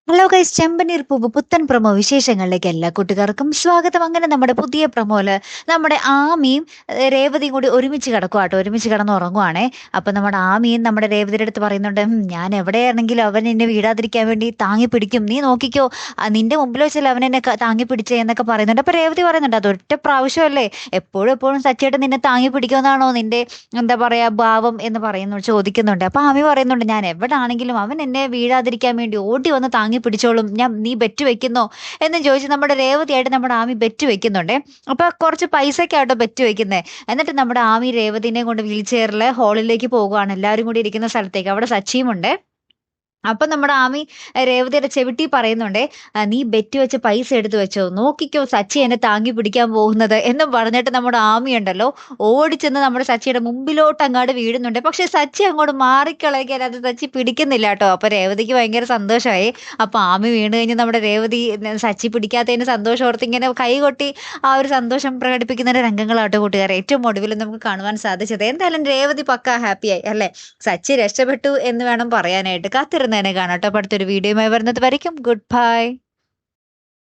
Hello guys, ചെമ്പനീർ പൂവ് പുത്തൻ promo വിശേഷങ്ങളിലേക്ക് എല്ലാ കൂട്ടുകാർക്കും സ്വാഗതം. അങ്ങനെ നമ്മുടെ പുതിയ പ്രൊമോയില് നമ്മുടെ ആമിയും രേവതിയും കൂടി ഒരുമിച്ച് കിടക്കുവാട്ടോ, ഒരുമിച്ച് കിടന്ന് ഉറങ്ങുവാണേ. അപ്പൊ നമ്മുടെ ആമിയും നമ്മുടെ രേവതിയുടെ അടുത്ത് പറയുന്നുണ്ട്, ഞാൻ എവിടെയാണെങ്കിലും അവൻ എന്നെ വീഴാതിരിക്കാൻ വേണ്ടി താങ്ങി പിടിക്കും, നീ നോക്കിക്കോ, നിന്റെ മുമ്പിൽ വെച്ചല്ലേ അവൻ എന്നെ താങ്ങി പിടിച്ചേ എന്നൊക്കെ പറയുന്നുണ്ട്. അപ്പൊ രേവതി പറയുന്നുണ്ട്, അതൊറ്റ പ്രാവശ്യമല്ലേ, എപ്പോഴും എപ്പോഴും സച്ചിയേട്ടൻ നിന്നെ താങ്ങി പിടിക്കുമെന്നാണോ നിന്റെ എന്താ പറയാ ഭാവം എന്ന് ചോദിക്കുന്നുണ്ട്. അപ്പൊ ആമി പറയുന്നുണ്ട്, ഞാൻ എവിടെ ആണെങ്കിലും അവൻ എന്നെ വീഴാതിരിക്കാൻ വേണ്ടി ഓടി വന്ന് താങ്ങി പിടിച്ചോളും, നീ ബെറ്റ് വെക്കുന്നോ എന്ന് ചോദിച്ച് നമ്മുടെ രേവതിയായിട്ട് നമ്മുടെ ആമി ബെറ്റ് വെക്കുന്നുണ്ടേ. അപ്പൊ കുറച്ച് പൈസക്കാട്ടോ ബെറ്റ് വെക്കുന്നത്. എന്നിട്ട് നമ്മുടെ ആമി രേവതിനെ കൊണ്ട് വീൽ ചെയറിൽ ഹാളിലേക്ക് പോകുവാണ്, എല്ലാവരും കൂടി ഇരിക്കുന്ന സ്ഥലത്തേക്ക്. അവിടെ സച്ചിയും ഉണ്ട്. അപ്പൊ നമ്മുടെ ആമി രേവതിയുടെ ചെവിട്ടി പറയുന്നുണ്ടേ, നീ ബെറ്റ് വെച്ച് പൈസ എടുത്തു വെച്ചോ, നോക്കിക്കോ സച്ചി എന്നെ താങ്ങി പിടിക്കാൻ പോകുന്നത് എന്നും പറഞ്ഞിട്ട് നമ്മുടെ ആമി ഉണ്ടല്ലോ ഓടിച്ചെന്ന് നമ്മുടെ സച്ചിയുടെ മുമ്പിലോട്ട് അങ്ങോട്ട് വീഴുന്നുണ്ട്. പക്ഷെ സച്ചി അങ്ങോട്ട് മാറിക്കളയ്ക്കാൻ അത് സച്ചി പിടിക്കുന്നില്ല കേട്ടോ. അപ്പൊ രേവതിക്ക് ഭയങ്കര സന്തോഷമായി. അപ്പൊ ആമി വീണ് കഴിഞ്ഞ് നമ്മുടെ രേവതി സച്ചി പിടിക്കാത്തതിന് സന്തോഷം ഓർത്ത് ഇങ്ങനെ കൈകൊട്ടി ആ ഒരു സന്തോഷം പ്രകടിപ്പിക്കുന്ന രംഗങ്ങളാട്ടോ കൂട്ടുകാരെ ഏറ്റവും ഒടുവിൽ നമുക്ക് കാണുവാൻ സാധിച്ചത്. എന്തായാലും രേവതി പക്ക ഹാപ്പിയായി അല്ലെ, സച്ചി രക്ഷപ്പെട്ടു എന്ന് വേണം പറയാനായിട്ട്. കാത്തിരുന്നതിനെ കാണാട്ടോ. അടുത്തൊരു വീഡിയോയുമായി വരുന്നത് വരയ്ക്കും ഗുഡ് ബൈ.